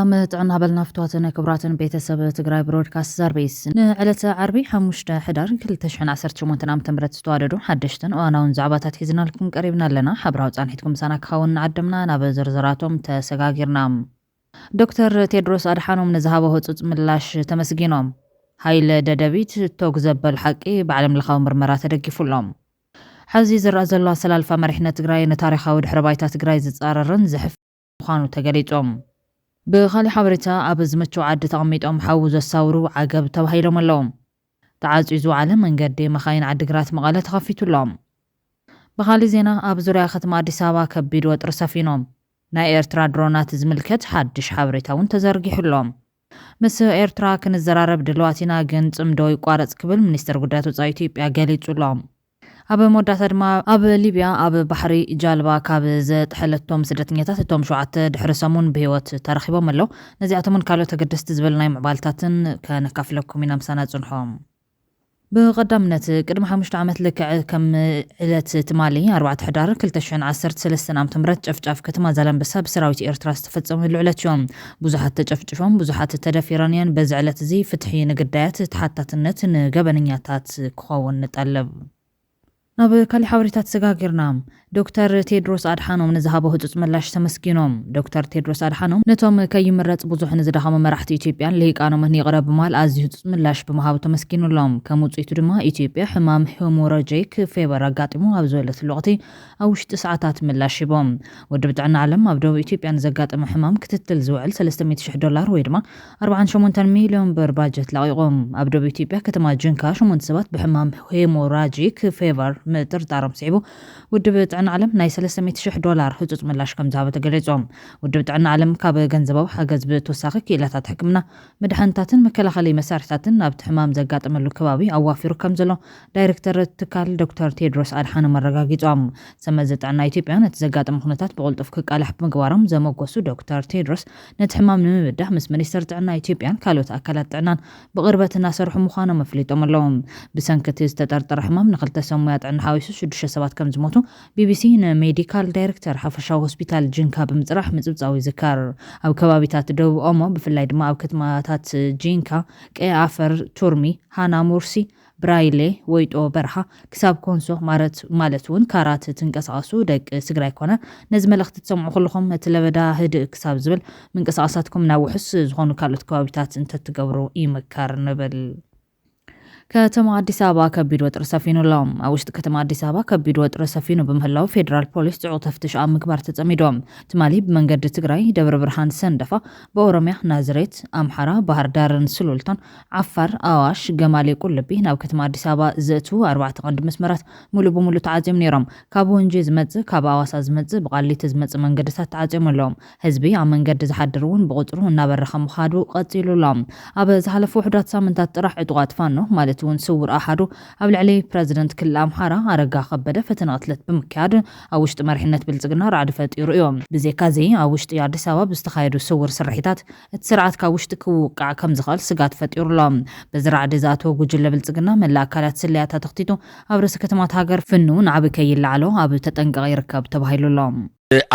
ሰላም ጥዕና በልና ፍትዋትን ክብራትን ቤተሰብ ትግራይ ብሮድካስት ሰርቪስ ንዕለተ ዓርቢ 5 ሕዳር 2018 ዓ.ም ዝተዋደዱ ሓደሽትን እዋናውን ዛዕባታት ሒዝናልኩም ቀሪብና ኣለና ሓብራዊ ጻንሒትኩም ሳና ክኸውን ዓድምና ናብ ዝርዝራቶም ተሰጋጊርና ዶክተር ቴድሮስ አድሓኖም ንዝሃበ ህጹጽ ምላሽ ተመስጊኖም ሃይለ ደደቢት ቶግ ዘበል ሓቂ ብዓለም ለኻዊ ምርመራ ተደጊፉሎም ሓዚ ዝረአ ዘሎ ኣሰላልፋ መሪሕነት ትግራይ ንታሪኻዊ ድሕረ ባይታ ትግራይ ዝጻረርን ዝሕፍ ምዃኑ ተገሊጾም بخالي حبرتا أبز متشو عد تغميتهم حوز الساورو عقب توهيلهم اللوم تعزيزو على من قد مخاين عد قرات مغالة تخفيتو اللوم بخالي زينا أبزوريا ختم عدساوا كبيد وترسفينهم نا إيرترا درونات زملكت حدش حبرتا وانتزرقي حلوم مس إيرترا كن الزرارب دلواتينا قنت امدوي قارت كبل منستر قدراتو زايتي بيقاليتو اللوم أب مدة ما أب ليبيا أب بحري جالبا كاب زت حلتهم سدتنيتات توم شوعت دحرسمون بهوت ترخيبهم ملو نزيعتمون كالو تقدست زبلنا معبالتاتن كان كافلكم من أمسانات زنحهم بقدمنت قدم 5 عامات لك كم علت تمالي 4 حدار كل تشعن 13 عام تمرت جفجف كتما زلم بساب سراويت إيرتراس تفتصم العلت يوم بوزحات تجفجفهم بوزحات تدفيرانيان بزعلت زي فتحي نقدايات تحتات النت نقبنياتات كخون نتقلب ناب كالي حوريتات سقاقرنا دكتور تيدروس أدحانوم نزهابو هدوث ملاش تمسكينوم دكتور تيدروس أدحانوم نتوم كي مرت بوزوح نزدخام مراحت إيتيبيان ليك آنو مهني غراب مال آزي هدوث ملاش بمهابو تمسكينو اللوم كموت إيتودما إيتيبيا حمام هيموراجيك فيبر قاتمو أبزولة اللغتي أوش 9 ملاش بوم ودبت عنا علم أبدو إيتيبيان زقاتم حمام كتتل زوعل $300 ويدما 4 مليون برباجت لاغيقوم أبدو إيتيبيا كتما جنكا شمون سبات بحمام هيموراجيك فيبر متر دارم سعيبو ودبت عن علم ناي $300 هدوث ملاش كم زهابة تقليزهم ودبت عن علم كاب جنزبو حاجز بتوساقي كيلاتات حكمنا مدحنتاتن مكلا خلي مسارتاتن نابت حمام زقات أملو كبابي أو وافيرو كمزلو دايركتر تكال دكتور تيدروس أدحانوم مرقاقيزهم سمزت عن إيتيبيان تزقات أمخنتات بغلطف كالح بمقوارم زموقوسو دكتور تيدروس نتحمام نمبده مس منيسترت عنا إيتيبيان كالوت أكلات عنان بغربة الناصر حموخانا مفليتهم اللوم بسنكتيز تترتر حمام نقل تسميات عن حاويسو 6 سبات كم زموتو BBC ميديكال دايركتر حفشاو هوسبيتال جينكا بمزرح مزبزاوي ذكر أو كبابيتات دو أمو بفلايد ما أو كتماتات جينكا كي عفر تورمي هانا مورسي برايلي ويتو برحا كساب كونسو مالتون كارات تنقصاصو دق سقراي كونا نزمل اخت تسمعو كلكم تلبدا هد كساب زبل من قصاصاتكم ناوحس زغونو كالوت كبابيتات انت تقبرو يمكار نبل كتما عدس أبا كبيد وطر سفينو اللوم أوشت كتما عدس أبا كبيد وطر سفينو بمهلاو فيدرال بوليس تعو تفتش عام مكبار تتأميدوم تمالي بمنقد تقراي دبر برهان سندفة بورميح نازريت أمحرا بحر دارن سلولتان عفر آواش جمالي كل بيهنا وكتما عدس أبا زيتو 4 قند مسمرات مولو بمولو تعازم نيرم كابو انجي زمتز كاب آواسا زمتز بغالي تزمتز منقدسات تعازم اللوم حزبي عم منقد زحدرون بغطرون نابر خمخادو قتيلو اللوم أبا زحلفو حدات سامنتات راح عطوات فانو مالت ونصور أحدو قبل عليه بريزيدنت كل أمحارة أرقا خبده فتنة أطلت بمكاد أوشت مرحنة بلزقنا رعدفت يرؤيهم بزي كازي أوشت يعد سواب استخايدو صور سرحيتات تسرعت كاوشت كوقع كم زغال سقات فتير لهم بزرع دزاتو وجل بلزقنا من لاكالات سلياتها تخطيتو أبرس كتمات هاجر فنون عبكي اللعلو أبو تتنق غير كاب تبهيلو لهم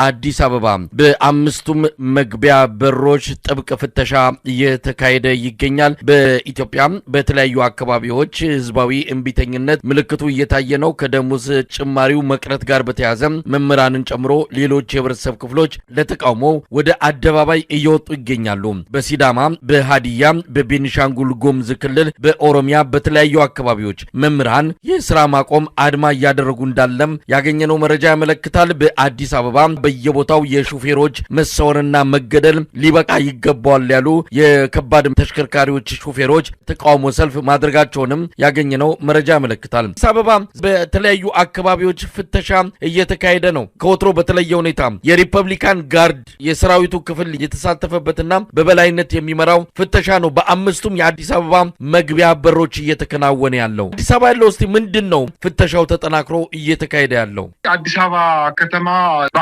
አዲስ አበባ በአምስቱም መግቢያ በሮች ጥብቅ ፍተሻ እየተካሄደ ይገኛል። በኢትዮጵያ በተለያዩ አካባቢዎች ህዝባዊ እንቢተኝነት ምልክቱ እየታየ ነው። ከደሞዝ ጭማሪው መቅረት ጋር በተያያዘ መምህራንን ጨምሮ ሌሎች የህብረተሰብ ክፍሎች ለተቃውሞ ወደ አደባባይ እየወጡ ይገኛሉ። በሲዳማ፣ በሃዲያ፣ በቤኒሻንጉል ጉሙዝ ክልል፣ በኦሮሚያ በተለያዩ አካባቢዎች መምህራን የሥራ ማቆም አድማ እያደረጉ እንዳለም ያገኘነው መረጃ ያመለክታል። በአዲስ አበባ በየቦታው የሹፌሮች መሰወርና መገደል ሊበቃ ይገባዋል ያሉ የከባድ ተሽከርካሪዎች ሹፌሮች ተቃውሞ ሰልፍ ማድረጋቸውንም ያገኘነው መረጃ ያመለክታል። አዲስ አበባ በተለያዩ አካባቢዎች ፍተሻ እየተካሄደ ነው። ከወትሮ በተለየ ሁኔታ የሪፐብሊካን ጋርድ የሰራዊቱ ክፍል የተሳተፈበትና በበላይነት የሚመራው ፍተሻ ነው በአምስቱም የአዲስ አበባ መግቢያ በሮች እየተከናወነ ያለው። አዲስ አበባ ያለው እስቲ ምንድነው ፍተሻው ተጠናክሮ እየተካሄደ ያለው? አዲስ አበባ ከተማ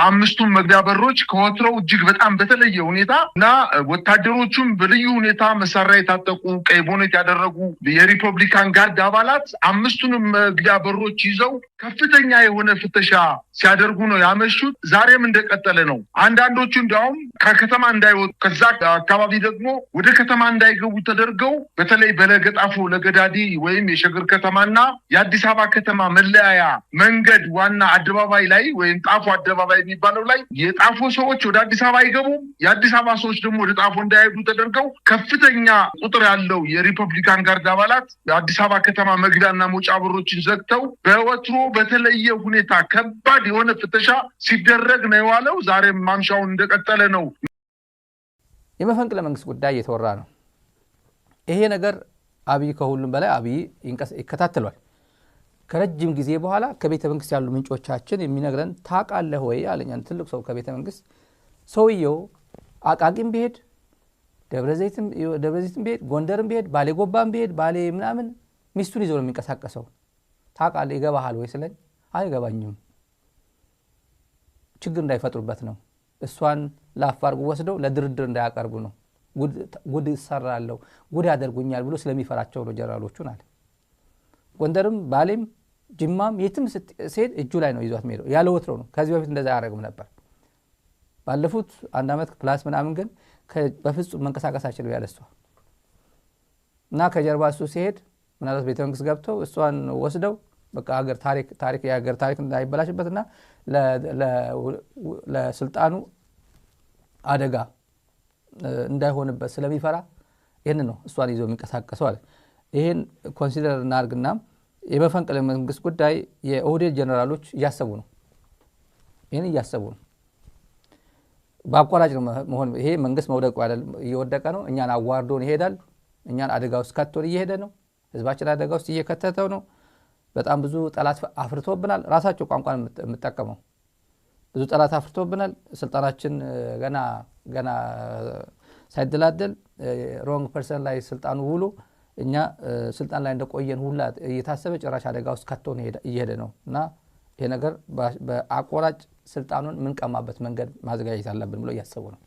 አምስቱን መግቢያ በሮች ከወትሮው እጅግ በጣም በተለየ ሁኔታ እና ወታደሮቹም በልዩ ሁኔታ መሳሪያ የታጠቁ ቀይ ቦኔት ያደረጉ የሪፐብሊካን ጋርድ አባላት አምስቱንም መግቢያ በሮች ይዘው ከፍተኛ የሆነ ፍተሻ ሲያደርጉ ነው ያመሹት። ዛሬም እንደቀጠለ ነው። አንዳንዶቹ እንዲያውም ከከተማ እንዳይወጡ ከዛ አካባቢ ደግሞ ወደ ከተማ እንዳይገቡ ተደርገው በተለይ በለገጣፎ ለገዳዲ ወይም የሸገር ከተማና የአዲስ አበባ ከተማ መለያያ መንገድ ዋና አደባባይ ላይ ወይም ጣፎ አደባባይ የሚባለው ላይ የጣፎ ሰዎች ወደ አዲስ አበባ አይገቡም፣ የአዲስ አበባ ሰዎች ደግሞ ወደ ጣፎ እንዳይሄዱ ተደርገው ከፍተኛ ቁጥር ያለው የሪፐብሊካን ጋርድ አባላት የአዲስ አበባ ከተማ መግቢያና መውጫ በሮችን ዘግተው በወትሮ በተለየ ሁኔታ ከባድ የሆነ ፍተሻ ሲደረግ ነው የዋለው። ዛሬም ማምሻውን እንደቀጠለ ነው። የመፈንቅለ መንግስት ጉዳይ እየተወራ ነው። ይሄ ነገር አብይ ከሁሉም በላይ አብይ ይከታተሏል። ከረጅም ጊዜ በኋላ ከቤተ መንግስት ያሉ ምንጮቻችን የሚነግረን ታውቃለህ ወይ አለኛን ትልቅ ሰው ከቤተ መንግስት ሰውየው አቃቂም ቢሄድ ደብረዘይትም ቢሄድ ጎንደርም ቢሄድ ባሌ ጎባም ቢሄድ ባሌ ምናምን ሚስቱን ይዞ ነው የሚንቀሳቀሰው። ታውቃለህ ይገባሃል ወይ ስለኝ አይገባኝም፣ ችግር እንዳይፈጥሩበት ነው፣ እሷን ላፋርጉ ወስደው ለድርድር እንዳያቀርቡ ነው፣ ጉድ ይሰራለው ጉድ ያደርጉኛል ብሎ ስለሚፈራቸው ነው ጀነራሎቹን አለ። ጎንደርም ባሌም ጅማም የትም ሲሄድ እጁ ላይ ነው ይዟት ሄደው ያለ ወትሮ ነው። ከዚህ በፊት እንደዛ ያደርግም ነበር። ባለፉት አንድ አመት ፕላስ ምናምን ግን በፍጹም መንቀሳቀስ አይችልም ያለሷ እና ከጀርባ እሱ ሲሄድ ምናልባት ቤተ መንግስት ገብተው እሷን ወስደው በቃ ሀገር ታሪክ የሀገር ታሪክ እንዳይበላሽበትና ለስልጣኑ አደጋ እንዳይሆንበት ስለሚፈራ ይሄን ነው እሷን ይዞ የሚንቀሳቀሰው አለ። ይሄን ኮንሲደር እናርግና የመፈንቅለ መንግስት ጉዳይ የኦህዴድ ጀነራሎች እያሰቡ ነው። ይሄን እያሰቡ ነው። በአቋራጭ ነው መሆን። ይሄ መንግስት መውደቁ አይደል እየወደቀ ነው። እኛን አዋርዶን ይሄዳል። እኛን አደጋ ውስጥ ከቶን እየሄደ ነው። ህዝባችን አደጋ ውስጥ እየከተተው ነው። በጣም ብዙ ጠላት አፍርቶብናል። ራሳቸው ቋንቋን የምትጠቀመው ብዙ ጠላት አፍርቶብናል። ስልጣናችን ገና ሳይደላደል ሮንግ ፐርሰን ላይ ስልጣኑ ውሎ እኛ ስልጣን ላይ እንደቆየን ሁላ እየታሰበ ጭራሽ አደጋ ውስጥ ከቶን እየሄደ ነው እና ይሄ ነገር በአቋራጭ ስልጣኑን ምንቀማበት መንገድ ማዘጋጀት አለብን ብሎ እያሰቡ ነው።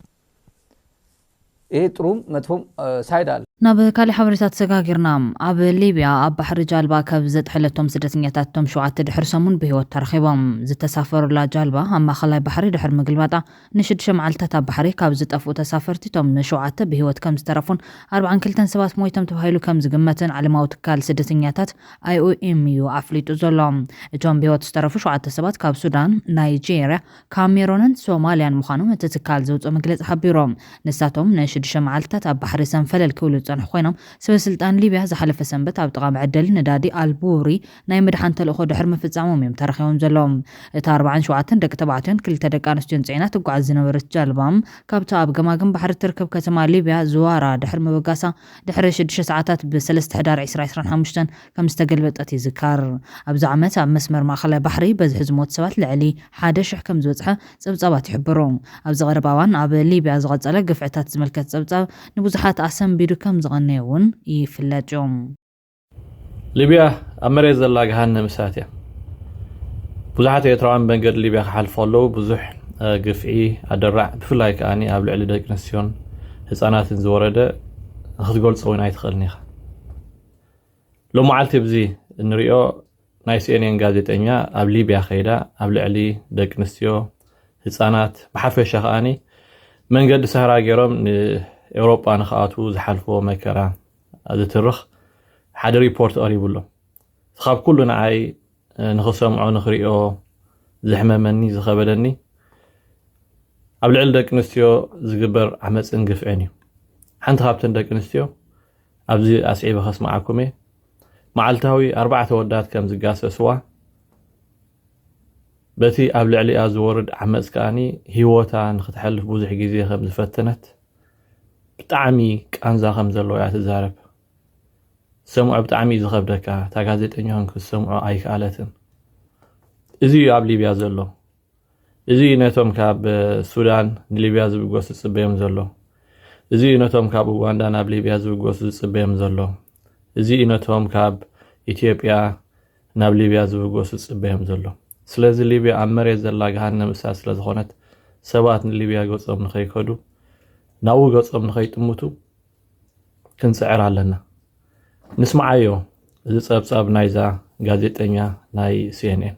ይሄ ጥሩም መጥፎም ሳይድ አለ። ናብ ካልእ ሓበሬታት ተሰጋጊርና ኣብ ሊብያ ኣብ ባሕሪ ጃልባ ካብ ዘጥሕለቶም ስደተኛታቶም 7 ድሕሪ ሰሙን ብሂወት ተረኺቦም ዝተሳፈሩላ ጃልባ ኣብ ማእኸላይ ባሕሪ ድሕሪ ምግልባጣ ን6 መዓልትታት ኣብ ባሕሪ ካብ ዝጠፍኡ ተሳፈርቲ እቶም 7 ብሂወት ከም ዝተረፉን 42 ሰባት ሞይቶም ተባሂሉ ከም ዝግመትን ዓለማዊ ትካል ስደተኛታት IOM እዩ ኣፍሊጡ ዘሎ። እቶም ብሂወት ዝተረፉ 7 ሰባት ካብ ሱዳን፣ ናይጄርያ፣ ካሜሮንን ሶማልያን ምዃኖም እቲ ትካል ዘውፅኦ መግለፂ ሓቢሮም ንሳቶም ን6 መዓልትታት ኣብ ባሕሪ ሰንፈለል ክብሉ ፀንሑ ኮይኖም ሰበስልጣን ሊብያ ዝሓለፈ ሰንበት ኣብ ጥቓ መዕደሊ ነዳዲ ኣልቡሪ ናይ ምድሓን ተልእኮ ድሕሪ ምፍፃሞም እዮም ተረኺቦም ዘሎም። እቲ 47 ደቂ ተባዕትዮን 2 ደቂ ኣንስትዮን ፅዒና ትጓዓዝ ዝነበረት ጃልባም ካብቲ ኣብ ገማግም ባሕሪ ትርከብ ከተማ ሊብያ ዝዋራ ድሕሪ ምብጋሳ ድሕሪ 6 ሰዓታት ብ3 ሕዳር 2025 ከም ዝተገልበጠት ይዝካር። ኣብዚ ዓመት ኣብ መስመር ማእኸላይ ባሕሪ በዝሒ ዝሞት ሰባት ልዕሊ 1000 ከም ዝበፅሐ ፀብፃባት ይሕብሩ። ኣብዚ ቀረባ እዋን ኣብ ሊብያ ዝቐፀለ ግፍዕታት ዝመልከት ፀብፃብ ንብዙሓት ኣሰንቢዱ ከም ዝቐነየውን ይፍለጥዮም። ሊብያ ኣብ መሬት ዘላ ገሃነም እሳት እያ። ብዙሓት ኤርትራውያን መንገዲ ሊብያ ክሓልፉ ከለዉ ብዙሕ ግፍዒ ኣደራዕ ብፍላይ ከዓኒ ኣብ ልዕሊ ደቂ ኣንስትዮን ህፃናትን ዝወረደ ክትገልፆ እውን ኣይትኽእልን ኢኻ። ሎሚ መዓልቲ ብዚ እንሪኦ ናይ CNN ጋዜጠኛ ኣብ ሊብያ ከይዳ ኣብ ልዕሊ ደቂ ኣንስትዮ ህፃናት ብሓፈሻ ከዓኒ መንገዲ ሰህራ ገይሮም ንኤውሮጳ ንኽኣትዉ ዝሓልፍዎ መከራ ዝትርኽ ሓደ ሪፖርት ቀሪቡሎ። ካብ ኩሉ ንዓይ ንኽሰምዖ ንኽሪኦ ዝሕመመኒ ዝኸበደኒ ኣብ ልዕሊ ደቂ ኣንስትዮ ዝግበር ዓመፅን ግፍዕን እዩ። ሓንቲ ካብተን ደቂ ኣንስትዮ ኣብዚ ኣስዒበ ከስማዓኩም እየ መዓልታዊ 4 ወዳት ከም ዝጋሰስዋ በቲ ኣብ ልዕሊኣ ዝወርድ ዓመፅ ከዓኒ ሂወታ ንኽትሐልፍ ብዙሕ ግዜ ከም ዝፈተነት ብጣዕሚ ቃንዛ ከም ዘለዎ እያ ትዛረብ። ሰምዖ ብጣዕሚ ዝኸብደካ እታ ጋዜጠኛ ክትሰምዖ ኣይከኣለትን። እዚ እዩ ኣብ ሊብያ ዘሎ። እዚ ነቶም ካብ ሱዳን ንሊብያ ዝብጎሱ ዝፅበዮም ዘሎ። እዚ ነቶም ካብ ኡጋንዳ ናብ ሊብያ ዝብጎሱ ዝፅበዮም ዘሎ። እዚ ነቶም ካብ ኢትዮጵያ ናብ ሊብያ ዝብጎሱ ዝፅበዮም ዘሎ። ስለዚ ሊብያ ኣብ መሬት ዘላ ገሃነም እሳት ስለ ዝኾነት سبات ليبيا قصم نخي كدو ناو قصم نخي تموتو كنسعر علينا نسمع أيوه إذا صاب نايزا غازيتنيا ناي CNN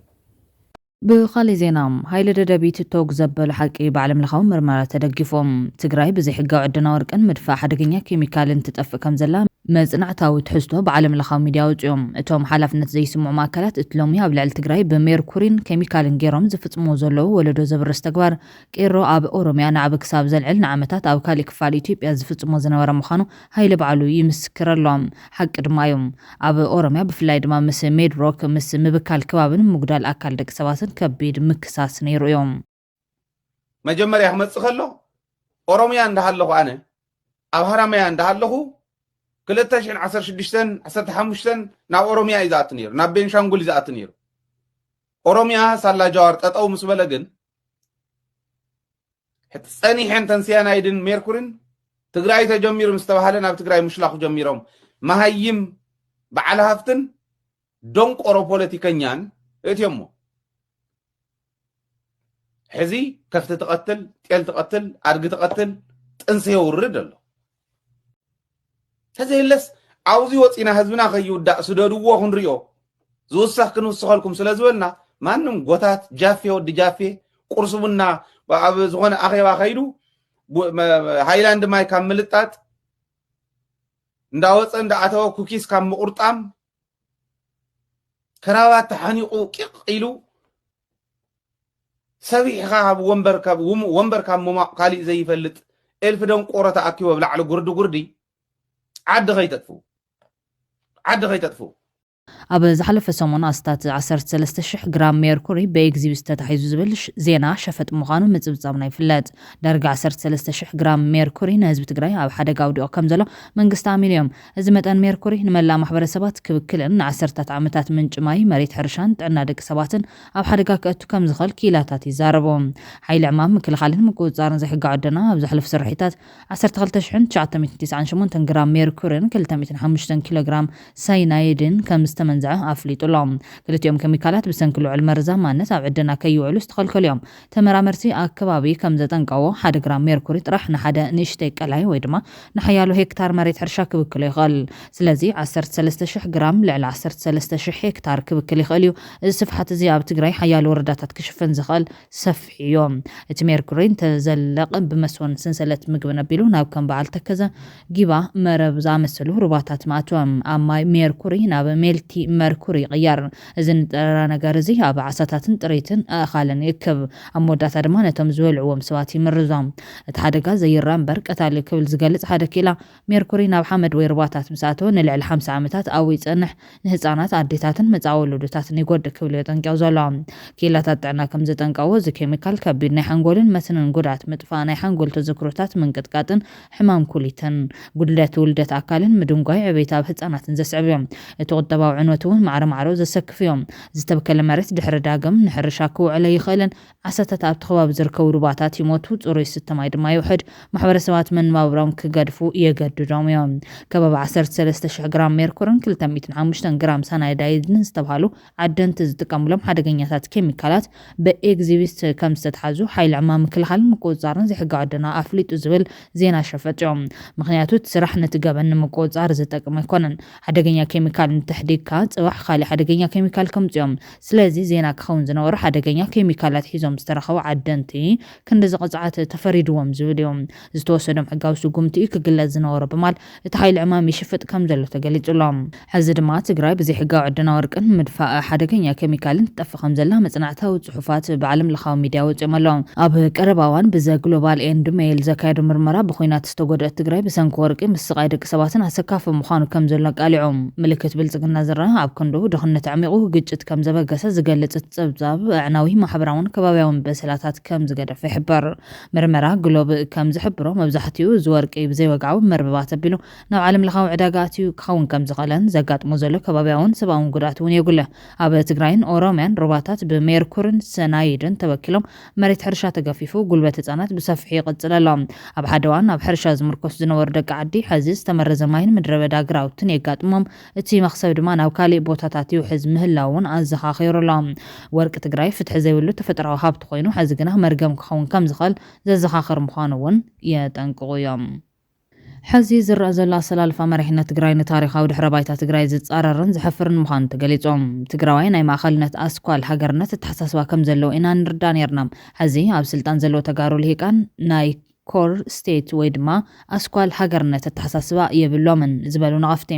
بخالي زينام هاي لددبيت توق زبل حقي بعلم لخوم مرمرة تدقفهم تقراي بزي حقا عدنا ورقن مدفع حدقنيا كيميكال تتأفق كم زلا مزنعتاو تحسدو بعلم لخوم ميديا وجيوم اتوم حالفنت زي سمو ماكلات اتلومي بلعل تقراي بميركورين كيميكال نجيروم زفتمو زلو ولدو زبر استقبار كيرو اب اوروميا نعب كساب زلعل نعمتات او كالي كفالي تيبيا زفتمو زنورا مخانو هاي لبعلو يمسكر اللوم حق دمايوم اب اوروميا بفلاي دما مس ميد روك مس مبكال كبابن مقدال اكال دك سباسن كبيد مكساس نيرو يوم مجمري احمد خلو اوروميا اندهالو انا او هرميا اندهالو كلتاشن 16 نا اوروميا يزات نير نا بنشانغول يزات نير اوروميا سالا جوار تطاو مسبلغن حتى ثاني حين تنسيانا يدن ميركورين تግራይ ተጀሚሩ مستوحاله ናብ ትግራይ ምሽላኹ ጀሚሮም መሃይም በዓል ሃፍትን ዶንቆሮ ፖለቲከኛን እትየሞ ሕዚ ከፍተ ተቀትል ጤል ተቀትል አድግ ተቀትል ጥንሰ ይውርድ ኣሎ ተዘይለስ አውዚ ወፂና ህዝብና ከይውዳእ ስደድዎ ክንሪዮ ዝውሳኽ ክንውስኸልኩም ስለዝበልና ማንም ጎታት ጃፌ ወዲ ጃፌ ቁርሱቡና ኣብ ዝኾነ ኣኼባ ከይዱ ሃይላንድ ማይ ካብ ምልጣጥ እንዳወፀ እንዳኣተወ ኩኪስ ካብ ምቁርጣም ከራባት ተሓኒቁ ቂቕ ኢሉ ሰቢሕኻ ኣብ ወንበር ካብ ምማቕ ካሊእ ዘይፈልጥ ኤልፍ ደንቆሮ ተኣኪቦ ብላዕሊ ጉርዲ عد غيتطفو أبا زحلف سمونا أستات 13,000 جرام ميركوري بإكزيبس تتحيزو زبلش زينا شفت مخانو متزبزابنا يفلات درجة 13,000 جرام ميركوري نهزب تقراي أو حدا قاودي أو كمزلو من قسطا مليوم أزمت أن ميركوري نملا محبر سبات كبكلن 10 عامتات من جماي مريت حرشان تعنا دك سباتن أو حدا قاكتو كمزغل كيلاتات يزاربون حي العمام كل خالين مكود زارن زي حقا عدنا أو زحلف سرحيتات 13,998 جرام ميركورين كل 205 كيلوغرام ساينايدين كمستمنزعه أفليت اللهم قلت يوم كيميكالات بسنكلو على المرزا ما الناس عدنا كيوعلو استخلكو اليوم تمرامرتي أكبابي كم زتنقاو 1 جرام ميركوري رحنا حدا نشتيك عليه ويدما نحيالو هكتار مريت حرشا كبكلي غال سلازي 13,000 جرام لعل 13,000 هكتار كبكلي غاليو الصفحة زي بتقراي حيالو ورداتات كشفن زغال سفحي يوم ميركوري تزلق بمسون سنسلة مقبنا بيلو ناب كم بعلتك كذا جيبا مرب زامسلو رباطات ماتوام أما ميركوري ناب ميلتي ميركوري غيار إذن رانا قارزي أبا عساتاتن تريتن خالن يكب أمودات أدمانة تمزول عوام سواتي مرزام اتحادقا زي الرامبر قتالي كبل زقالت حدا كيلا ميركوري ناب حمد ويرباطات مساتو نلع 5 عامتات أو يتنح نهزانات عديتاتن متعولو دوتاتن يقود كبل يتنقاو زولام كيلا تاتعنا كم زتنقاو زي كيميكال كبير نيحنقولن مثلا قدعت مدفع نيحنقول تذكروتات من قدقاتن حمام كوليتن قدلات ولدت أكالن مدنقاي عبيتاب هزاناتن زسعبيهم تغطباو عنوتون معرو زسكفيهم زتبكل مريت دحر داقم نحرشاكو علي خيلن عساتات أبتخواب زركو رباطات يموتو توري 6 مايد ما يوحد محبر سوات من مابرام كقدفو يقدو دوميوم كباب 13,000 جرام ميركورن كل 205 جرام سانايدايدن استبهالو عدن تزدقاملهم حدقنياتات كيميكالات بإكزيبيست كم ستحازو حيل عمام كل حال مقوزارن زي حقا عدنا أفليت زبل زينا شفتهم مخنياتو تسرح نتقابن مقوزار زتقم يكونن حدقنيا كيميكال تحديكا صباح خالي حدقنيا كيميكال كمزيوم سلازي زينا كخون زنور حدقنيا كيميكالات حيزوم استرخوا عدنتي كندز قصعات تفريدوم زبليوم زتوسدم حقاوسو قمتي كقلات زنور بمال تحايل عمامي شفت كمزلو تقليت لهم حزد ما تقراي بزي حقاو عدنا ورقن مدفع حدقنيا كيميكال تفخم زلا مصنعتها وصحفات بعلم لخاو ميديا وصملهم اب قرباوان بزا جلوبال اند ميل زكايد مرمرا بخوينات استوغد تقراي بسنك ورقي مسقاي دق سباتن اسكاف مخانو كمزلا قالعوم ملكت بلصقنا زرا اب كندو دخنت عميقو ግጭት ከም ዘበገሰ ዝገልጽ ጽብጻብ ኣዕናዊ ማሕበራውን ከባቢያውን በሰላታት ከም ዝገደፈ ይሕበር ምርመራ ግሎብ ከም ዝሕብሮ መብዛሕትኡ ዝወርቂ ብዘይወግዓዊ መርበባት ኣቢሉ ናብ ዓለም ለኻዊ ዕዳጋ ኣትዩ ክኸውን ከም ዝኽእለን ዘጋጥሞ ዘሎ ከባቢያውን ሰብኣውን ጉድኣት እውን የጉለ ኣብ ትግራይን ኦሮምያን ሩባታት ብሜርኩርን ሰናይድን ተበኪሎም መሬት ሕርሻ ተገፊፉ ጉልበት ህጻናት ብሰፊሑ ይቕጽል ኣሎ ኣብ ሓደ እዋን ኣብ ሕርሻ ዝምርኮስ ዝነበሩ ደቂ ዓዲ ሕዚ ዝተመረዘ ማይን ምድረ በዳ ግራውትን የጋጥሞም እቲ መኽሰብ ድማ ናብ ካሊ ቦታታት ይውሕዝ ምህላውን ኣዘኻኺሩሎም ወርቂ ትግራይ ፍትሒ ዘይብሉ ተፈጥሮኣዊ ሃብቲ ኮይኑ ሕዚ ግና መርገም ክኸውን ከም ዝኽእል ዘዘኻኽር ምዃኑ እውን የጠንቅቑ እዮም ሕዚ ዝረአ ዘሎ ኣሰላልፋ መሪሕነት ትግራይ ንታሪኻዊ ድሕረ ባይታ ትግራይ ዝጻረርን ዝሕፍርን ምዃኑ ተገሊጾም ትግራዋይ ናይ ማእኸልነት ኣስኳል ሃገርነት እተሓሳስባ ከም ዘለዎ ኢና ንርዳ ነርና ሕዚ ኣብ ስልጣን ዘለዎ ተጋሩ ልሂቃን ናይ ኮር ስቴት ወይ ድማ ኣስኳል ሃገርነት እተሓሳስባ የብሎምን ዝበሉ ነቐፍቲ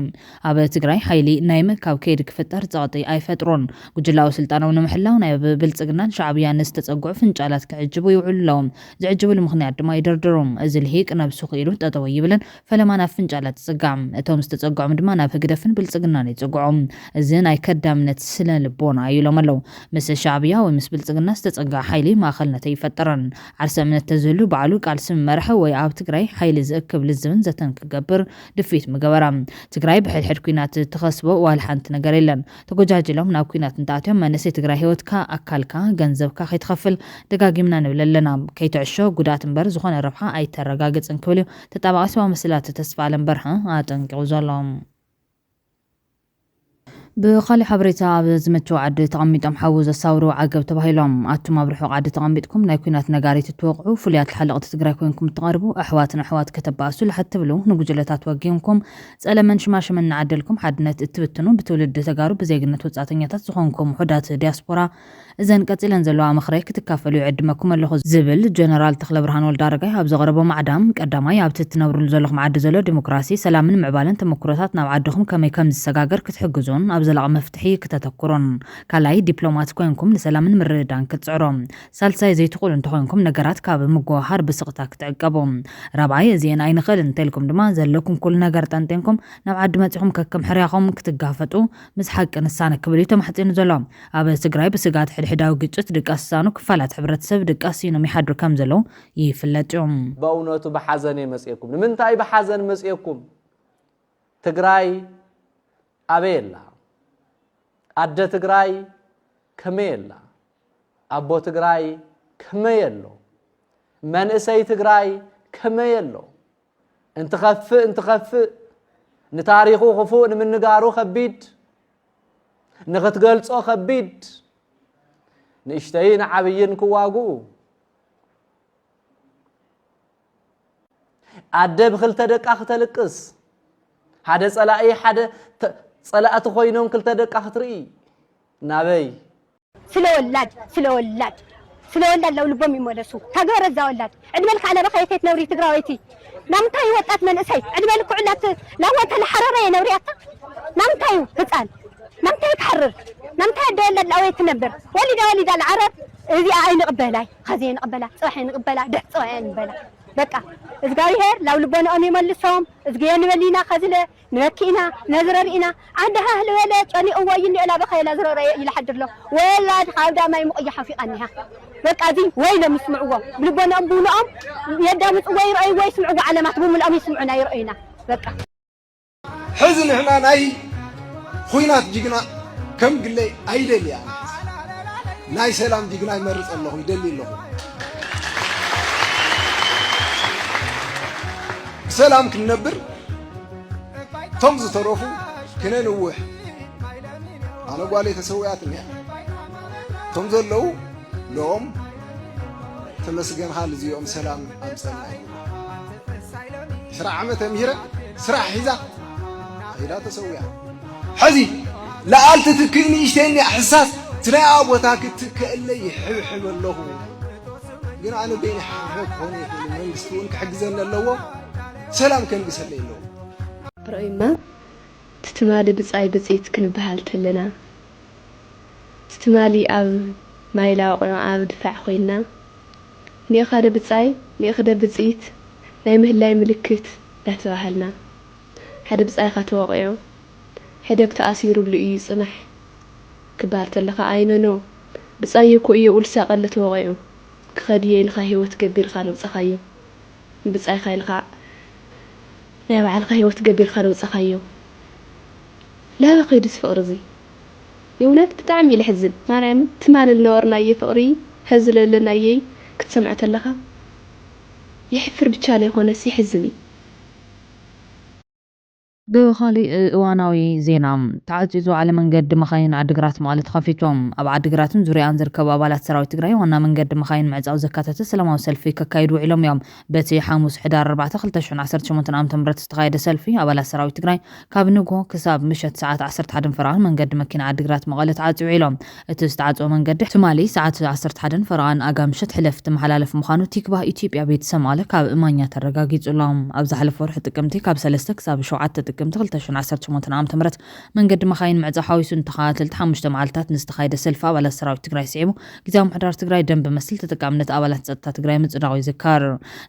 ኣብ ትግራይ ሓይሊ ናይ ምእካብ ከይዲ ክፍጠር ፀቕጢ ኣይፈጥሩን ጉጅላዊ ስልጣናዊ ንምሕላው ናይ ብልጽግናን ሻዕብያን ዝተጸጉዑ ፍንጫላት ክዕጅቡ ይውዕሉለዎም ዝዕጅብሉ ምኽንያት ድማ ይድርድሩም እዚ ልሂቅ ነብሱ ክኢሉ ጠጠው ይብልን ፈለማ ናብ ፍንጫላት ይጽጋዕ እቶም ዝተጸጉዑም ድማ ናብ ህግደፍን ብልጽግናን ይጽጉዑም እዚ ናይ ከዳምነት ስነ ልቦና ይብሎም ኣለው ምስ ሻዕብያ ወይ ምስ ብልጽግና ዝተጸጋዕ ሓይሊ ማእኸልነት ይፈጠርን ዓርሰ እምነት ተዝህሉ በዓሉ ቃልሲ مرحة ويعاب تجري حيل زأكب للزمن زتن كجبر دفيت مجبرام تجري بحال كوينات تخصبوا والحنت نجاريلن تجوجاج لهم ناو كوينات نتاعتهم ما نسي تجري هوت كا أكل كا جنزب كا خيتخفل دقاقي منا نبللنا كي تعشوا جودات مبرز وخان الربحة أي ترجاجت انكولي تتابع أسوا مسلات تسفع لمبرها عاتن كوزالهم بخالي حبريتا بزمتو عد تقميطم حوز الصورو عقب تبهيلهم اتم برحو عد تقميطكم نايكونات نغاريت توقعوا فليات الحلقه تتقرا كونكم تقربوا احوات كتباسو لحتى بلو نغجلتات وجينكم سالمن شماش من نعدلكم حدنت تبتنو بتولد تجارو بزيغنت وصاتنيات زخونكم حدات دياسبورا اذن قتلن زلوا مخري كتكافلوا يعدمكم اللي زبل جنرال تخل برهان ولدارغاي اب زغربو معدام قداماي اب تتنبروا زلخم عد زلو ديمقراسي سلامن معبالن تمكراتات ناو عدخم كم زسغاغر كتحجزون زلع مفتحي كتتكرون كلاي دبلومات كوينكم لسلامن مردان كتصعرون سالساي زي تقول انت كوينكم نغرات كاب مغوهار بسقطا كتعقبهم رابعي زين اي نخل انتلكم دما زلكم كل نغر تنتنكم نبعد مصحم ككم حرياقهم كتغافطو مسحق نسانك بليتم حطين زلوم اب تግራይ بسغات حدحداو ግጭት ድቃሳኑ ክፋላት ሕብረተሰብ ድቃሲኑ ሚሓድሩ ከም ዘለው ይፍለጥም በእውነቱ በሐዘን መጽየኩም ንምንታይ በሐዘን መጽየኩም ትግራይ አቤላ አደ ትግራይ ከመየላ አቦ ትግራይ ከመየሎ መንእሰይ ትግራይ ከመየሎ እንትኸፍ ንታሪኹ خفو ንምንጋሩ ከቢድ ንኽትገልጾ ከቢድ ንእሽተይን ዓብይን ክዋጉ አደ ብኽልተ ደቃ ክትልቅስ ሓደ ጸላኢ ሓደ ጸላእት ኮይኖም ክልተ ደቃ ክትርኢ ናበይ ስለወላድ ለው ልቦም ይመለሱ ተገረዛ ወላድ ዕድመልካ አለ በኸይተት ነውሪ ትግራወይቲ ናምታይ ወጣት መንእሰይ ዕድመልኩ ዕላት ላወተ ለሐረረ ነውሪያታ ናምታይ ህፃን ናምታይ ተሐርር ናምታይ ደለል ላወይት ነበር ወሊዳ العرب እዚ አይን ቅበላይ خزين ቅበላ ጽባሕን ቅበላ ደህ ጽባሕን በላ በቃ እግዚአብሔር ላው ልቦናኦም ይመልሶም እግዚአብሔር ንበሊና خزለ نركينا نزررينا عندها هلوله ጨኒ እወይን ኢላ በኸይላ ዝረረ ይልሐድርሎ ወላድ ሓውዳ ማይ ሙቅያሕ ፊቃኒها በቃ ዚ ወይ ለምስምዕዎ ብልቦናኦም ብሉኦም يدامጽ ወይ رأي ወይ ስምዕዎ ዓለማት ብሙልኦም ይስምዑና ይረአዩና በቃ حزن احنا ناي خوينات جيجنا كم قلي ايدل يعني ناي سلام جيجنا يمرص الله يدلي الله سلام كنبر تمز تروفو كنا نوح انا قالي تسوياتني تمز لو لوم تمسجن حال زيوم سلام امسنا سرع عمته ميره سرع حيزا هيدا تسويات حزي لا قالت تكني اشتني احساس ترى ابوتاك تكلي يحب الله ግን አነ በእኔ حق ሆነ መንግስቱን ከሕግዘና ለዎ ሰላም ከን ቢሰለይ ነው ብራይማ ትትማሊ ብጻይ ብጽይት ክንበሃል ተለና ትትማሊ ኣብ ማይላው ኣብ ድፋዕ ኮይና ንኻደ ብጻይ ንኻደ ብጽይት ናይ ምህላይ ምልክት ዳተባሃልና ሓደ ብጻይ ካተወቀዮ حدب تأثير اللي يسمح كبار تلقى عينه بصايكو إيه ولسا قلت وغيو كخديه الخاهي وتقبل خالو تخيو بصاي خاي الخا نابع الخاهي وتقبل خالو تخيو لا بقي دس فقرزي يولاد بتعمي الحزن مريم تمال اللورنا يفقري هزل لنا يي كتسمع تلقى يحفر بتشالي هنا سي حزني بخالي እዋናዊ ዜና ተዓፂዙ على መንገዲ መኻይን ዓዲግራት ማለት ከፊቶም ኣብ ዓዲግራትን ዙርያን ዝርከቡ ኣባላት ሰራዊት ትግራይ ዋና መንገዲ መኻይን ምዕፃው ዘካተተ ሰላማዊ ሰልፊ ከካይዱ ኢሎም እዮም በቲ ሐሙስ ሕዳር 4 2018 ዓ.ም ዝተኻየደ ሰልፊ ኣባላት ሰራዊት ትግራይ ካብ ንግሆ ክሳብ ምሸት ሰዓት 11 ፍርቓን መንገዲ መኪና ዓዲግራት መቐለ ተዓፂው ኢሎም እቲ ዝተዓፀወ መንገዲ ትማሊ ሰዓት 11 ፍርቓን ኣጋምሸት ሕለፍ ተመሓላለፍ ምዃኑ ቲክቫህ ኢትዮጵያ ቤተሰብ መቐለ ካብ እማኛ ተረጋጊጹሎም ኣብ ዝሓለፈ ወርሒ ጥቅምቲ ካብ 3 ክሳብ 7 ጥቅምቲ 2018 ዓ.ም መንገዲ መኻይን ምዕፃው ሓዊሱ እንተኻተልቲ 5 መዓልታት ንዝተኻየደ ሰልፊ ኣባላት ሰራዊት ትግራይ ሲዒቡ ጊዜያዊ ምሕዳር ትግራይ ደንብ መስል ተጠቃምነት ኣባላት ጸጥታ ትግራይ ምጽዳቕ ይዝካር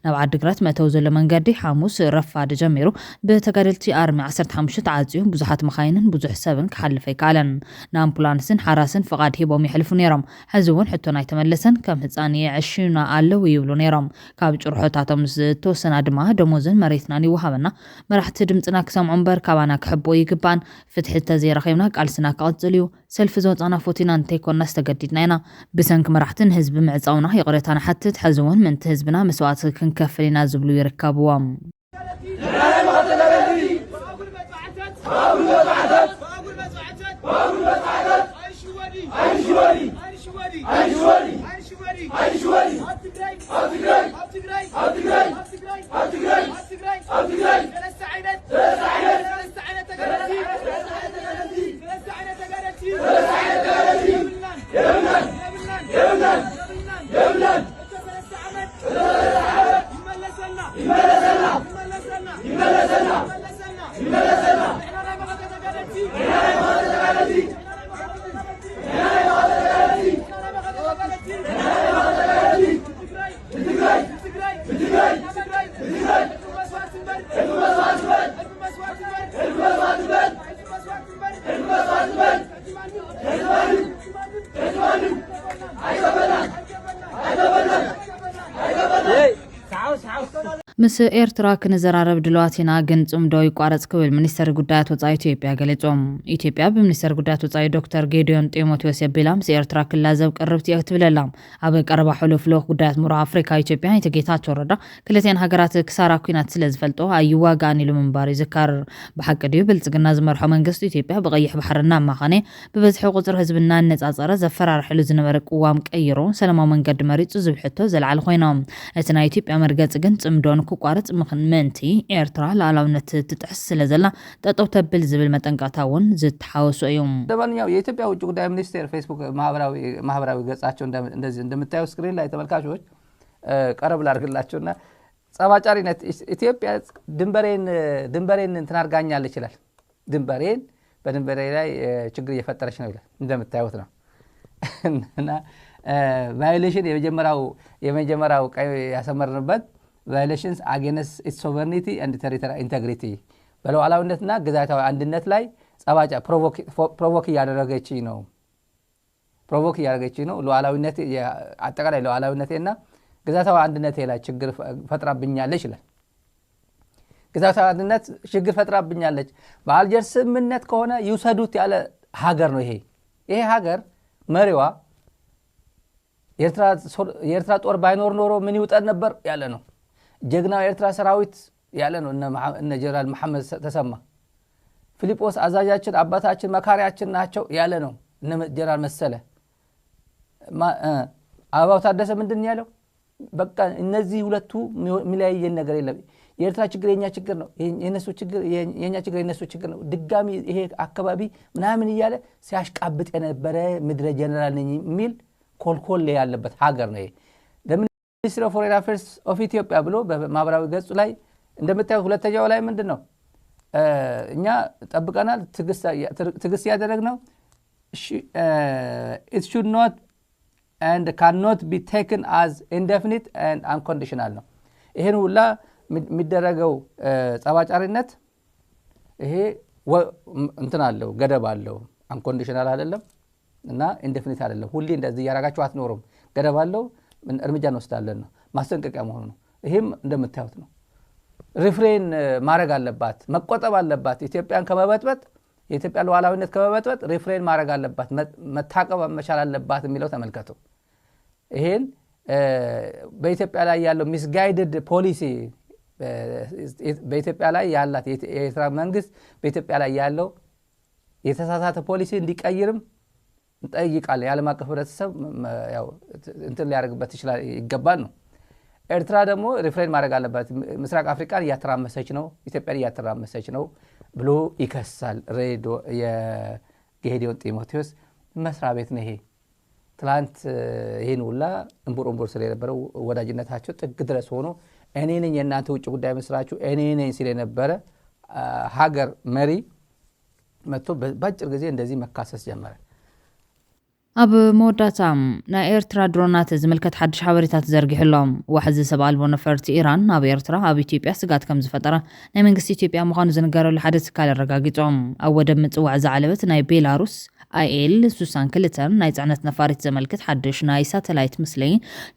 ናብ ዓዲግራት መእተው ዘሎ መንገዲ ሐሙስ ረፋድ ጀሚሩ ብተጋደልቲ ኣርሚ 15 ተዓጽዩ ብዙሓት መኻይንን ብዙሕ ሰብን ክሓልፍ ኣይከኣለን ንኣምቡላንስን ሓራስን ፍቓድ ሂቦም ይሕልፉ ነይሮም ሕዚ እውን ሕቶና ኣይተመለሰን ከም ህፃን ይዕሽዩና ኣለው ይብሉ ነይሮም ካብ ጭርሖታቶም ዝተወሰና ድማ ደሞዝን መሬትናን ይወሃበና መራሕቲ ድምፅና ክሰምዑ እምበር ካባና ክሕቦ ይግባን ፍትሒ ተዘይረኺብና ቃልስና ክቕፅል እዩ ሰልፊ ዘውፃና ፎቲና እንተይኮንና ዝተገዲድና ኢና ብሰንኪ መራሕትን ህዝቢ ምዕፃውና ይቕሬታና ሓትት ሕዚ እውን ምንቲ ህዝብና መስዋዕቲ ክንከፍል ኢና ዝብሉ ይርከብዎም ምስ ኤርትራ ክንዘራረብ ድልዋትና ግን ጽምዶ ይቋረጽ ክብል ሚኒስተር ጉዳያት ወጻኢ ኢትዮጵያ ገለጾም ኢትዮጵያ በሚኒስተር ጉዳያት ወጻኢ ዶክተር ጌዲዮን ጢሞቴዎስ የቢላም ኤርትራ ክላዘብ ቀርብት ይክትብለላ ኣብ ቀረባ ሕሉፍ ለኽ ጉዳያት ምሮ አፍሪካ ኢትዮጵያ የተጌታቸው ረዳ ክልቴን ሀገራት ክሳራ ኩናት ስለዝፈልጦ ኣይዋጋን ኢሉ ምንባር ይዝካር በሐቅ ዲዩ ብልጽግና ዝመርሖ መንግስት ኢትዮጵያ በቀይሕ ባሕርና ማኻኔ በበዝሒ ቁጥር ህዝብና ነጻጸረ ዘፈራርሕሉ ዝነበረ ቅዋም ቀይሮ ሰላማዊ መንገዲ መሪጹ ዝብሕቶ ዘልዓል ኮይኖም እቲ ናይ ኢትዮጵያ መርገጽ ግን ጽምዶን ኩቋረጽ ምኽንመንቲ ኤርትራ ላላውነት ትጥሕስ ስለዘላ ጠጠው ተብል ዝብል መጠንቀታውን ዝተሓወሱ እዮም ደባንያው የኢትዮጵያ ውጭ ጉዳይ ሚኒስቴር ፌስቡክ ማህበራዊ ገጻቸው እንደዚህ እንደምታዩ ስክሪን ላይ ተመልካቾች ቀረብ ላርግላቸውና ጸባጫሪነት ኢትዮጵያ ድንበሬን እንተናርጋኛለች ይችላል ድንበሬን በድንበሬ ላይ ችግር እየፈጠረች ነው ይላል እንደምታዩት ነው እና ቫዮሌሽን የመጀመሪያው ቀይ ያሰመርንበት violations against its sovereignty and territorial integrity በሉዓላዊነትና ግዛታዊ አንድነት ላይ ጸባጫ ፕሮቮክ ያደረገች ነው ሉዓላዊነት አጠቃላይ ሉዓላዊነትና ግዛታዊ አንድነት ላይ ችግር ፈጥራብኛለች ይላል ግዛታዊ አንድነት ችግር ፈጥራብኛለች በአልጀርስ ስምምነት ከሆነ ይውሰዱት ያለ ሀገር ነው ይሄ ሀገር መሪዋ የኤርትራ ጦር ባይኖር ኖሮ ምን ይውጠን ነበር ያለ ነው ጀግናው ኤርትራ ሰራዊት ያለ ነው እነ ጀነራል መሐመድ ተሰማ ፊሊጶስ አዛዣችን አባታችን መካሪያችን ናቸው ያለ ነው እነ ጀነራል መሰለ አባው ታደሰ ምንድን ያለው በቃ እነዚህ ሁለቱ ሚለያየን ነገር የለም የኤርትራ ችግር የኛ ችግር ነው የነሱ ችግር የኛ ችግር የነሱ ችግር ነው ድጋሚ ይሄ አካባቢ ምናምን ይያለ ሲያሽቃብጥ የነበረ ምድረ ጀነራል ነኝ ሚል ኮልኮል ያለበት ሀገር ነው ሚኒስትሪ ኦፍ ፎሬን አፌርስ ኦፍ ኢትዮጵያ ብሎ በማህበራዊ ገጹ ላይ እንደምታዩት ሁለተኛው ላይ ምንድነው እኛ ተጠብቀናል ትግስት ያደረግነው it should not and cannot be taken as indefinite and unconditional ነው ይሄን ሁላ የሚደረገው ጸባጫሪነት ይሄ እንትን አለው ገደብ አለው unconditional አይደለም እና indefinite አይደለም ሁሌ እንደዚህ ያረጋችሁ አትኖሩም ገደብ አለው እርምጃ እንወስዳለን ነው ማስጠንቀቂያ መሆኑ ነው ይሄም እንደምታዩት ነው ሪፍሬን ማድረግ አለባት መቆጠብ አለባት ኢትዮጵያን ከመበጥበጥ የኢትዮጵያ ሉዓላዊነት ከመበጥበጥ ሪፍሬን ማድረግ አለባት መታቀብ መቻል አለባት የሚለው ተመልከቱ ይሄን በኢትዮጵያ ላይ ያለው ሚስጋይድድ ፖሊሲ በኢትዮጵያ ላይ ያላት የኤርትራ መንግስት በኢትዮጵያ ላይ ያለው የተሳሳተ ፖሊሲ እንዲቀይርም እንጠይቃለን። የዓለም አቀፍ ህብረተሰብ ያው እንትን ሊያደርግበት ይገባል ነው። ኤርትራ ደግሞ ሪፍሬን ማድረግ አለበት። ምስራቅ አፍሪካን እያተራመሰች ነው፣ ኢትዮጵያን እያተራመሰች ነው ብሎ ይከሳል። ሬዲዮ የጌዲዮን ጢሞቴዎስ መስሪያ ቤት ነው ይሄ። ትላንት ይሄን ሁላ እንቡር ስለነበረው ወዳጅነታቸው ጥግ ድረስ ሆኖ እኔ ነኝ የእናንተ ውጭ ጉዳይ መስራቹ እኔ ነኝ ሲል የነበረ ሀገር መሪ መጥቶ በአጭር ጊዜ እንደዚህ መካሰስ ጀመረ። ኣብ መወዳእታ ናይ ኤርትራ ድሮናት ዝምልከት ሓድሽ ሓበሬታት ዘርጊሕሎም ዋሕዚ ሰብ ኣልቦ ነፈርቲ ኢራን ኣብ ኤርትራ ኣብ ኢትዮጵያ ስጋት ከም ዝፈጠረ ናይ መንግስቲ ኢትዮጵያ ምዃኑ ዝነገረሉ ሓደ ትካል ኣረጋጊፆም። ኣብ ወደብ ምፅዋዕ ዝዓለበት ናይ ቤላሩስ IL 62 ናይ ጽዕነት ነፋሪት ዘመልክት ሓድሽ ናይ ሳተላይት ምስሊ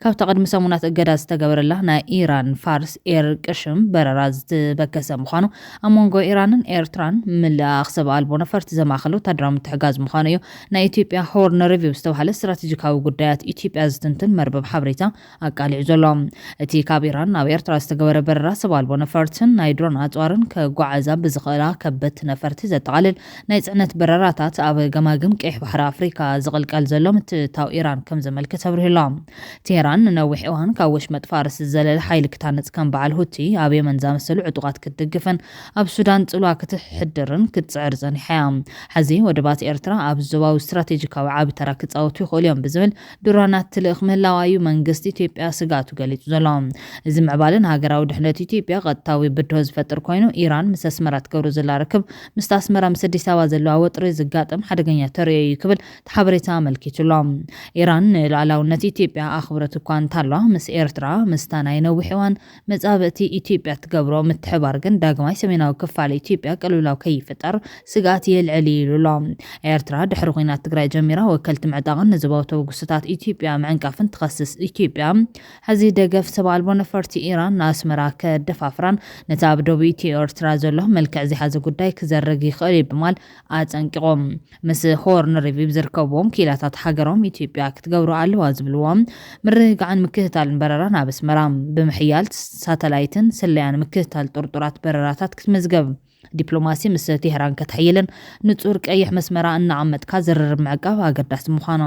ካብ ተቐድሚ ሰሙናት እገዳ ዝተገበረላ ናይ ኢራን ፋርስ ኤር ቅሽም በረራ ዝተበከሰ ምዃኑ ኣብ መንጎ ኢራንን ኤርትራን ምላኽ ሰብ ኣልቦ ነፈርቲ ዘማኸሉ ወታደራዊ ምትሕጋዝ ምዃኑ እዩ ናይ ኢትዮጵያ ሆርን ሪቪው ዝተባሃለ ስትራቴጂካዊ ጉዳያት ኢትዮጵያ ዝትንትን መርበብ ሓበሬታ ኣቃሊዑ ዘሎ። እቲ ካብ ኢራን ናብ ኤርትራ ዝተገበረ በረራ ሰብ ኣልቦ ነፈርትን ናይ ድሮን ኣጽዋርን ከጓዓዛ ብዝኽእላ ከበድቲ ነፈርቲ ዘጠቓልል ናይ ጽዕነት በረራታት ኣብ ገማግም ቀይሕ ባሕሪ ኣፍሪካ ዝቕልቀል ዘሎ ምትእታው ኢራን ከም ዘመልክት ኣብርሂሎ። ቴህራን ንነዊሕ እዋን ካብ ወሽመጥ ፋርስ ዝዘለለ ሓይሊ ክታነጽ ከም በዓል ሁቲ ኣብ የመን ዝኣመሰሉ ዕጡቓት ክትድግፍን ኣብ ሱዳን ጽልዋ ክትሕድርን ክትጽዕር ጸኒሓ እያ። ሕዚ ወደባት ኤርትራ ኣብ ዞባዊ ስትራቴጂካዊ ዓቢ ተራ ክጻወቱ ይኽእሉ እዮም ብዝብል ድሮናት ትልእኽ ምህላዋ እዩ መንግስቲ ኢትዮጵያ ስጋቱ ገሊጹ ዘሎ። እዚ ምዕባልን ሃገራዊ ድሕነት ኢትዮጵያ ቀጥታዊ ብድሆ ዝፈጥር ኮይኑ ኢራን ምስ ኣስመራ ትገብሮ ዘላ ርክብ ምስ ኣስመራ ምስ ኣዲስ ኣበባ ዘለዋ ወጥሪ ዝጋጠም ሓደገኛ ተርእዮ ክብል ተሓበሬታ ኣመልኪቱሎ። ኢራን ንሉዓላውነት ኢትዮጵያ ኣኽብረት እኳ እንተሃለዋ ምስ ኤርትራ ምስታ ናይ ነዊሕ እዋን መጻብእቲ ኢትዮጵያ ትገብሮ ምትሕባር ግን ዳግማይ ሰሜናዊ ክፋል ኢትዮጵያ ቅልውላው ከይፍጠር ስጋት የልዕል ኢሉሎ። ኤርትራ ድሕሪ ኩናት ትግራይ ጀሚራ ወከልቲ ምዕጣቕን ንዝባው ተወጉስታት ኢትዮጵያ ምዕንቃፍን ትኸስስ ኢትዮጵያ ሕዚ ደገፍ ሰብ ኣልቦ ነፈርቲ ኢራን ንኣስመራ ከደፋፍራን ነቲ ኣብ ደቡብ ኤርትራ ዘሎ መልክዕ ዝሓዘ ጉዳይ ክዘርግ ይኽእል ብምባል ኣጸንቂቖም ምስ ሆርን ሪቪው ዝርከብዎም ኪላታት ሃገሮም ኢትዮጵያ ክትገብሮ ኣለዋ ዝብልዎም ምርግጋዕን ምክትታልን በረራ ናብ ኣስመራ ብምሕያል ሳተላይትን ስለያን ምክትታል ጥርጡራት በረራታት ክትመዝገብ ዲፕሎማሲ ምስ ቴህራን ከተሕይልን ንጹር ቀይሕ መስመራ እናዓመጥካ ዝርርብ ምዕቃብ ኣገዳሲ ምዃኑ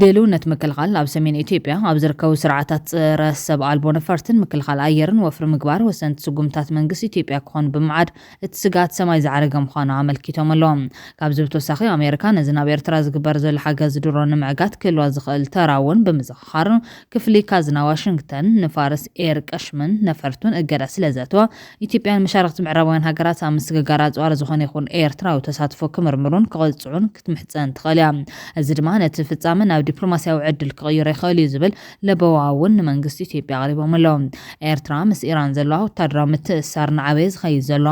ድልውነት ምክልኻል ኣብ ሰሜን ኢትዮጵያ ኣብ ዝርከቡ ስርዓታት ፀረ ሰብ ኣልቦ ነፈርትን ምክልኻል ኣየርን ወፍሪ ምግባር ወሰንቲ ስጉምታት መንግስቲ ኢትዮጵያ ክኾኑ ብምዓድ እቲ ስጋት ሰማይ ዝዓረገ ምዃኑ ኣመልኪቶም ኣሎም። ካብዚ ብተወሳኺ ኣሜሪካ ነዚ ናብ ኤርትራ ዝግበር ዘሎ ሓገዝ ድሮን ንምዕጋት ክህልዋ ዝኽእል ተራ እውን ብምዝኽኻር ክፍሊ ካዝና ዋሽንግተን ንፋርስ ኤር ቀሽምን ነፈርቱን እገዳ ስለዘተወ ኢትዮጵያን መሻርክቲ ምዕራባውያን ሃገራት ኣብ ምስግጋር ኣጽዋር ዝኾነ ይኹን ኤርትራዊ ተሳትፎ ክምርምሩን ክቐጽዑን ክትምሕፀን ትኽእል እያ። እዚ ድማ ነቲ ፍጻመ ናብ ዲፕሎማስያዊ ዕድል ክቕይሮ ይኽእል እዩ ዝብል ለበዋ እውን ንመንግስቲ ኢትዮጵያ ኣቕሪቦም ኣለዉ። ኤርትራ ምስ ኢራን ዘለዋ ወታደራዊ ምትእስሳር ንዓበየ ዝኸይድ ዘሎ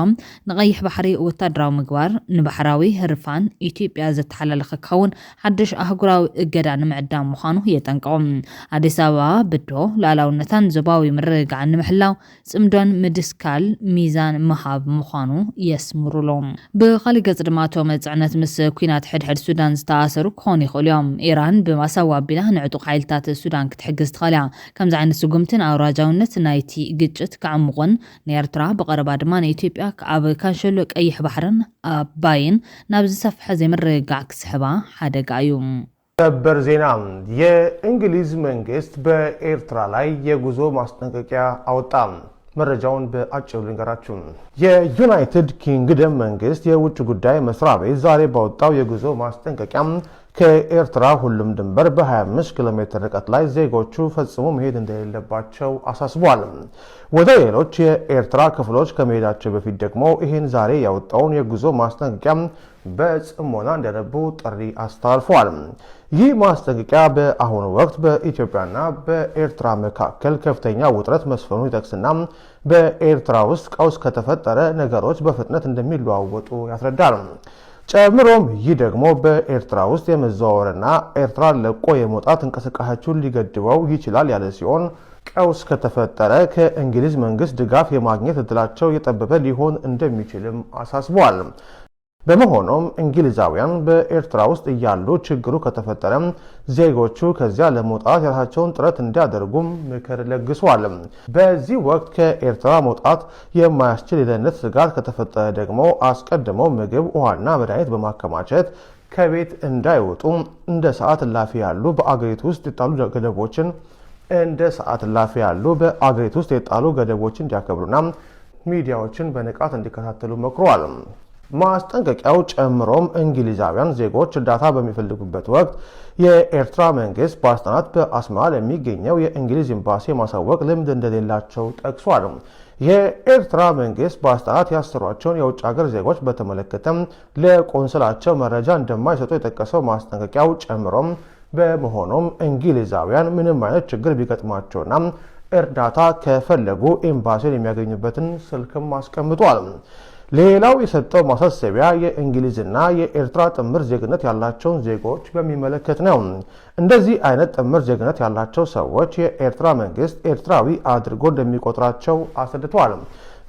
ንቐይሕ ባሕሪ ወታደራዊ ምግባር ንባሕራዊ ህርፋን ኢትዮጵያ ዘተሓላለኸ ክኸውን ሓድሽ ኣህጉራዊ እገዳ ንምዕዳም ምዃኑ የጠንቀቑም። ኣዲስ ኣበባ ብዶ ሉዓላውነታን ዞባዊ ምርግጋዕን ንምሕላው ጽምዶን ምድስካል ሚዛን ምሃብ ምዃኑ የስምሩሎም። ብኻሊእ ገጽ ድማ እቶም ጽዕነት ምስ ኩናት ሕድሕድ ሱዳን ዝተኣሰሩ ክኾኑ ይኽእሉ እዮም። ኢራን ብማሳዋ ኣቢላ ንዕጡቕ ሓይልታት ሱዳን ክትሕግዝ ትኽእል እያ። ከምዚ ዓይነት ስጉምትን ኣውራጃውነት ናይቲ ግጭት ክዕምቑን ንኤርትራ ብቐረባ ድማ ንኢትዮጵያ ኣብ ካንሸሎ ቀይሕ ባሕርን ኣባይን ናብ ዝሰፍሐ ዘይምርግጋዕ ክስሕባ ሓደጋ እዩ። ሰበር ዜና። የእንግሊዝ መንግስት በኤርትራ ላይ የጉዞ ማስጠንቀቂያ አወጣ። መረጃውን በአጭሩ ልንገራችሁ። የዩናይትድ ኪንግደም መንግስት የውጭ ጉዳይ መስሪያ ቤት ዛሬ ባወጣው የጉዞ ማስጠንቀቂያ ከኤርትራ ሁሉም ድንበር በ25 ኪሎ ሜትር ርቀት ላይ ዜጎቹ ፈጽሞ መሄድ እንደሌለባቸው አሳስቧል። ወደ ሌሎች የኤርትራ ክፍሎች ከመሄዳቸው በፊት ደግሞ ይህን ዛሬ ያወጣውን የጉዞ ማስጠንቀቂያ በጽሞና እንዲያነቡ ጥሪ አስተላልፏል። ይህ ማስጠንቀቂያ በአሁኑ ወቅት በኢትዮጵያና በኤርትራ መካከል ከፍተኛ ውጥረት መስፈኑ ይጠቅስና በኤርትራ ውስጥ ቀውስ ከተፈጠረ ነገሮች በፍጥነት እንደሚለዋወጡ ያስረዳል። ጨምሮም ይህ ደግሞ በኤርትራ ውስጥ የመዘዋወርና ኤርትራ ለቆ የመውጣት እንቅስቃሴውን ሊገድበው ይችላል ያለ ሲሆን ቀውስ ከተፈጠረ ከእንግሊዝ መንግስት ድጋፍ የማግኘት እድላቸው የጠበበ ሊሆን እንደሚችልም አሳስቧል። በመሆኑም እንግሊዛውያን በኤርትራ ውስጥ ያሉ ችግሩ ከተፈጠረ ዜጎቹ ከዚያ ለመውጣት የራሳቸውን ጥረት እንዲያደርጉም ምክር ለግሷል። በዚህ ወቅት ከኤርትራ መውጣት የማያስችል የደህንነት ስጋት ከተፈጠረ ደግሞ አስቀድመው ምግብ፣ ውሃና መድኃኒት በማከማቸት ከቤት እንዳይወጡ እንደ ሰዓት እላፊ ያሉ በአገሪቱ ውስጥ የጣሉ ገደቦችን እንዲያከብሩና ሚዲያዎችን በንቃት እንዲከታተሉ መክሯል። ማስጠንቀቂያው ጨምሮም እንግሊዛውያን ዜጎች እርዳታ በሚፈልጉበት ወቅት የኤርትራ መንግስት ባለስልጣናት በአስመራ ለሚገኘው የእንግሊዝ ኤምባሲ ማሳወቅ ልምድ እንደሌላቸው ጠቅሷል። የኤርትራ መንግስት ባለስልጣናት ያሰሯቸውን የውጭ ሀገር ዜጎች በተመለከተም ለቆንስላቸው መረጃ እንደማይሰጡ የጠቀሰው ማስጠንቀቂያው ጨምሮም በመሆኑም እንግሊዛውያን ምንም አይነት ችግር ቢገጥማቸውና እርዳታ ከፈለጉ ኤምባሲውን የሚያገኙበትን ስልክም አስቀምጧል። ሌላው የሰጠው ማሳሰቢያ የእንግሊዝና የኤርትራ ጥምር ዜግነት ያላቸውን ዜጎች በሚመለከት ነው። እንደዚህ አይነት ጥምር ዜግነት ያላቸው ሰዎች የኤርትራ መንግስት ኤርትራዊ አድርጎ እንደሚቆጥራቸው አስረድቷል።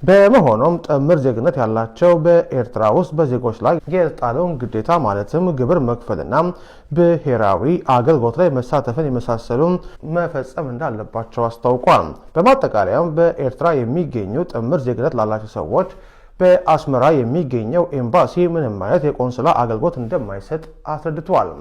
በመሆኑም ጥምር ዜግነት ያላቸው በኤርትራ ውስጥ በዜጎች ላይ የተጣለውን ግዴታ ማለትም ግብር መክፈልና ብሔራዊ አገልግሎት ላይ መሳተፍን የመሳሰሉ መፈጸም እንዳለባቸው አስታውቋል። በማጠቃለያም በኤርትራ የሚገኙ ጥምር ዜግነት ላላቸው ሰዎች በአስመራ የሚገኘው ኤምባሲ ምንም አይነት የቆንስላ አገልግሎት እንደማይሰጥ አስረድቷል።